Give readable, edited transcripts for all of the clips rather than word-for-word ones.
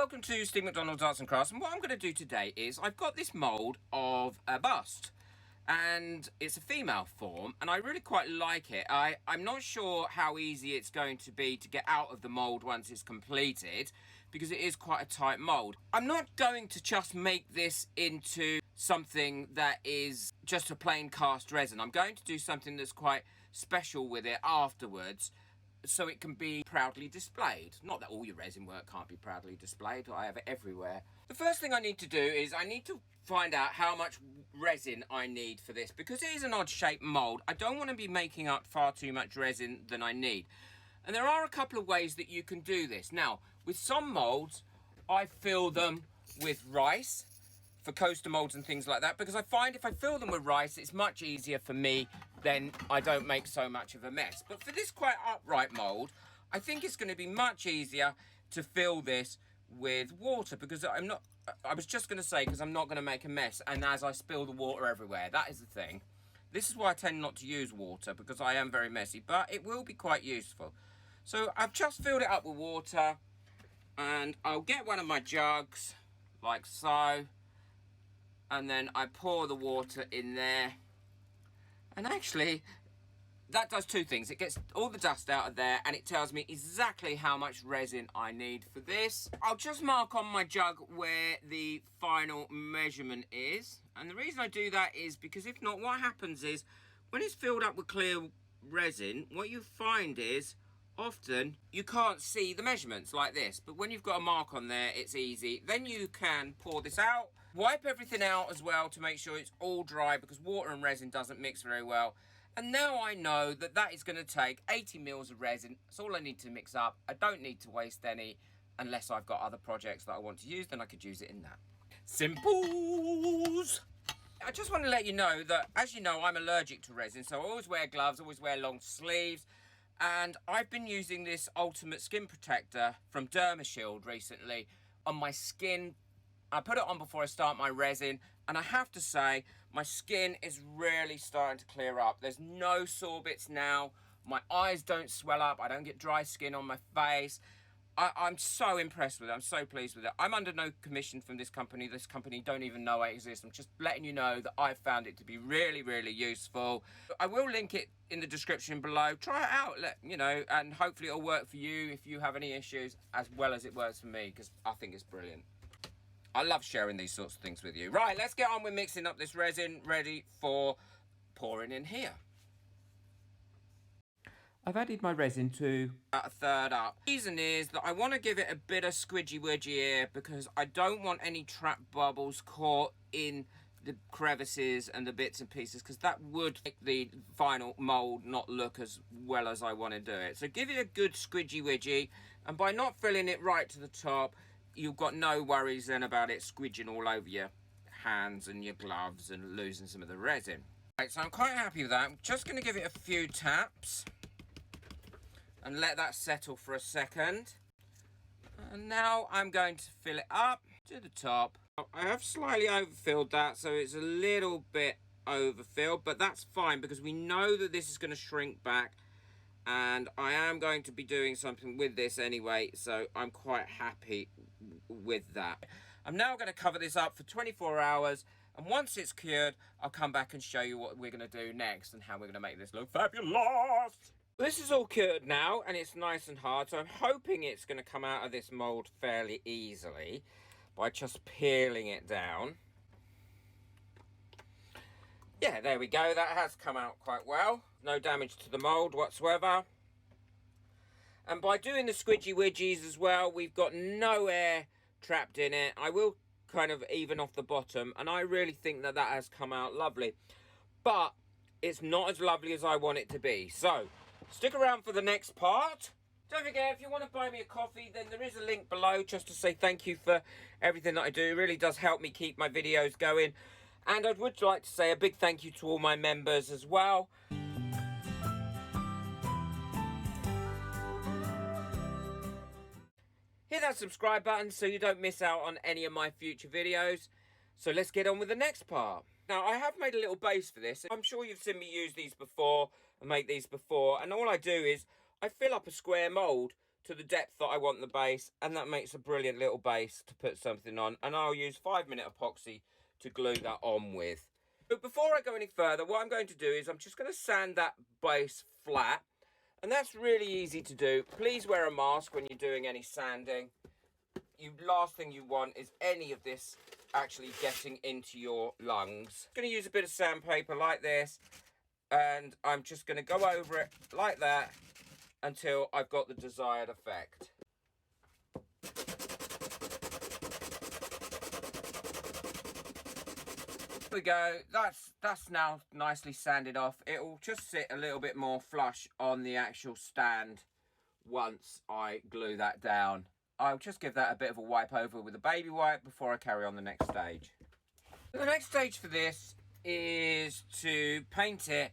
welcome to Steve McDonald's Arts and Crafts, and what I'm going to do today is I've got this mould of a bust, and it's a female form, and I really quite like it. I'm not sure how easy it's going to be to get out of the mould once it's completed, because it is quite a tight mould. I'm not going to just make this into something that is just a plain cast resin. I'm going to do something that's quite special with it afterwards, so it can be proudly displayed. Not that all your resin work can't be proudly displayed, I have it everywhere. The first thing I need to do is I need to find out how much resin I need for this, because it is an odd shaped mould. I don't want to be making up far too much resin than I need. And there are a couple of ways that you can do this. Now, with some moulds, I fill them with rice for coaster molds and things like that, because I find if I fill them with rice, it's much easier for me, then I don't make so much of a mess. But for this quite upright mold, I think it's going to be much easier to fill this with water, because I was just going to say, because I'm not going to make a mess, and as I spill the water everywhere, that is the thing. This is why I tend not to use water, because I am very messy, but it will be quite useful. So I've just filled it up with water, and I'll get one of my jugs, like so, and then I pour the water in there, and actually that does two things. It gets all the dust out of there, and it tells me exactly how much resin I need for this. I'll just mark on my jug where the final measurement is, and the reason I do that is because if not, what happens is when it's filled up with clear resin, what you find is often you can't see the measurements like this, but when you've got a mark on there, it's easy. Then you can pour this out, wipe everything out as well to make sure it's all dry, because water and resin doesn't mix very well. And now I know that that is going to take 80 mils of resin. That's all I need to mix up. I don't need to waste any, unless I've got other projects that I want to use, then I could use it in that. Simples! I just want to let you know that, as you know, I'm allergic to resin, so I always wear gloves, always wear long sleeves. And I've been using this Ultimate Skin Protector from Dermashield recently on my skin. I put it on before I start my resin, and I have to say, my skin is really starting to clear up. There's no sore bits now. My eyes don't swell up. I don't get dry skin on my face. I'm so impressed with it. I'm so pleased with it. I'm under no commission from this company. This company don't even know I exist. I'm just letting you know that I've found it to be really, really useful. I will link it in the description below. Try it out, you know, and hopefully it'll work for you if you have any issues, as well as it works for me, because I think it's brilliant. I love sharing these sorts of things with you. Right, let's get on with mixing up this resin, ready for pouring in here. I've added my resin to about a third up. The reason is that I want to give it a bit of squidgy-widgy here, because I don't want any trap bubbles caught in the crevices and the bits and pieces, because that would make the final mould not look as well as I want to do it. So give it a good squidgy-widgy, and by not filling it right to the top, you've got no worries then about it squidging all over your hands and your gloves and losing some of the resin. Right, so I'm quite happy with that. I'm just going to give it a few taps and let that settle for a second. And now I'm going to fill it up to the top. I have slightly overfilled that, so it's a little bit overfilled, but that's fine, because we know that this is going to shrink back, and I am going to be doing something with this anyway, so I'm quite happy with that. I'm now going to cover this up for 24 hours, and once it's cured, I'll come back and show you what we're going to do next and how we're going to make this look fabulous. This is all cured now, and it's nice and hard, so I'm hoping it's going to come out of this mould fairly easily by just peeling it down. Yeah, there we go. That has come out quite well. No damage to the mould whatsoever. And by doing the squidgy widgies as well, we've got no air trapped in it. I will kind of even off the bottom, and I really think that that has come out lovely. But it's not as lovely as I want it to be. So stick around for the next part. Don't forget, if you want to buy me a coffee, then there is a link below just to say thank you for everything that I do. It really does help me keep my videos going. And I would like to say a big thank you to all my members as well. Hit that subscribe button so you don't miss out on any of my future videos. So let's get on with the next part. Now, I have made a little base for this. I'm sure you've seen me use these before and make these before. And all I do is I fill up a square mould to the depth that I want the base, and that makes a brilliant little base to put something on. And I'll use 5-minute epoxy to glue that on with. But before I go any further, what I'm going to do is I'm just going to sand that base flat. And that's really easy to do. Please wear a mask when you're doing any sanding. Last thing you want is any of this actually getting into your lungs. I'm going to use a bit of sandpaper like this, and I'm just going to go over it like that until I've got the desired effect. There we go. That's now nicely sanded off. It will just sit a little bit more flush on the actual stand once I glue that down. I'll just give that a bit of a wipe over with a baby wipe before I carry on the next stage. The next stage for this is to paint it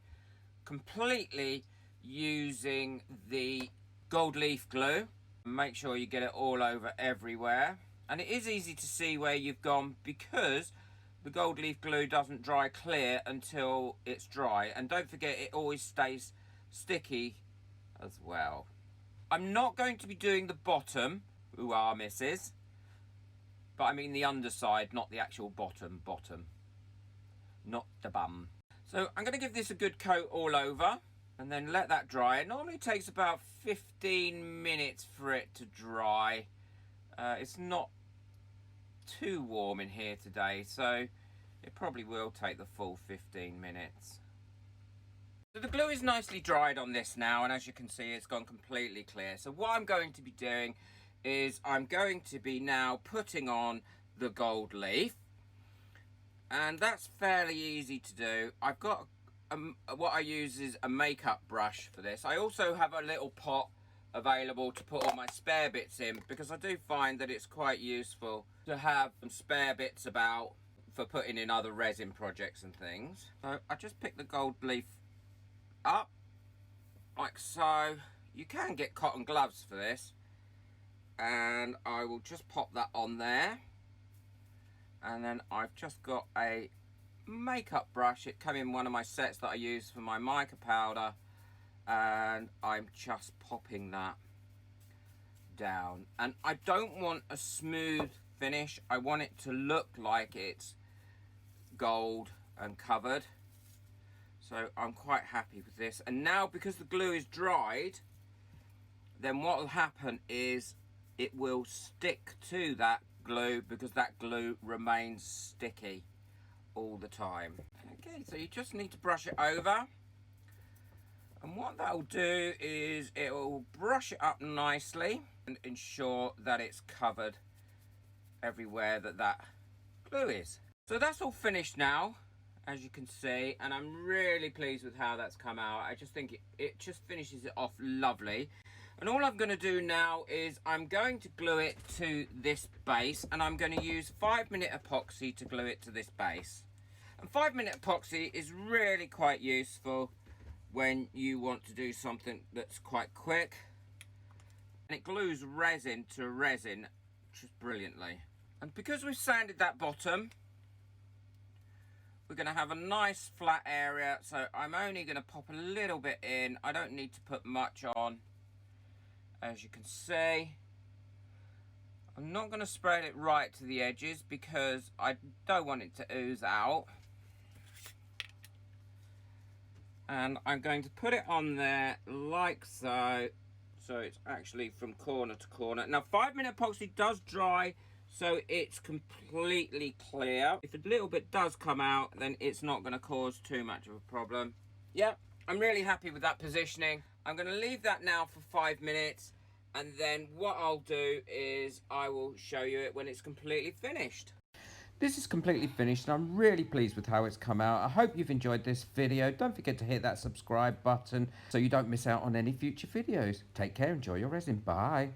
completely using the gold leaf glue. Make sure you get it all over everywhere. And it is easy to see where you've gone because the gold leaf glue doesn't dry clear until it's dry. And don't forget, it always stays sticky as well. I'm not going to be doing the bottom. Ooh, misses. But I mean the underside, not the actual bottom. Not the bum. So I'm going to give this a good coat all over and then let that dry. It normally takes about 15 minutes for it to dry. It's not too warm in here today, so it probably will take the full 15 minutes. So the glue is nicely dried on this now, and as you can see, it's gone completely clear. So what I'm going to be doing is I'm going to be now putting on the gold leaf, and that's fairly easy to do. I've got what I use is a makeup brush for this. I also have a little pot available to put all my spare bits in, because I do find that it's quite useful to have some spare bits about for putting in other resin projects and things. So I just pick the gold leaf up like so. You can get cotton gloves for this, and I will just pop that on there. And then I've just got a makeup brush. It came in one of my sets that I use for my mica powder, and I'm just popping that down. And I don't want a smooth finish. I want it to look like it's gold and covered. So I'm quite happy with this. And now, because the glue is dried, then what will happen is it will stick to that glue, because that glue remains sticky all the time. Okay, so you just need to brush it over. And what that will do is it will brush it up nicely and ensure that it's covered everywhere that glue is. So that's all finished now, as you can see, and I'm really pleased with how that's come out. I just think it just finishes it off lovely. And all I'm going to do now is I'm going to glue it to this base, and I'm going to use 5-minute epoxy to glue it to this base. And 5-minute epoxy is really quite useful when you want to do something that's quite quick. And it glues resin to resin just brilliantly. And because we've sanded that bottom, we're going to have a nice flat area. So I'm only going to pop a little bit in. I don't need to put much on. As you can see, I'm not going to spread it right to the edges because I don't want it to ooze out. And I'm going to put it on there like so. So it's actually from corner to corner. Now 5-minute epoxy does dry, so it's completely clear. If a little bit does come out, then it's not going to cause too much of a problem. Yep, I'm really happy with that positioning. I'm going to leave that now for 5 minutes, and then what I'll do is I will show you it when it's completely finished. This is completely finished, and I'm really pleased with how it's come out. I hope you've enjoyed this video. Don't forget to hit that subscribe button so you don't miss out on any future videos. Take care, enjoy your resin. Bye.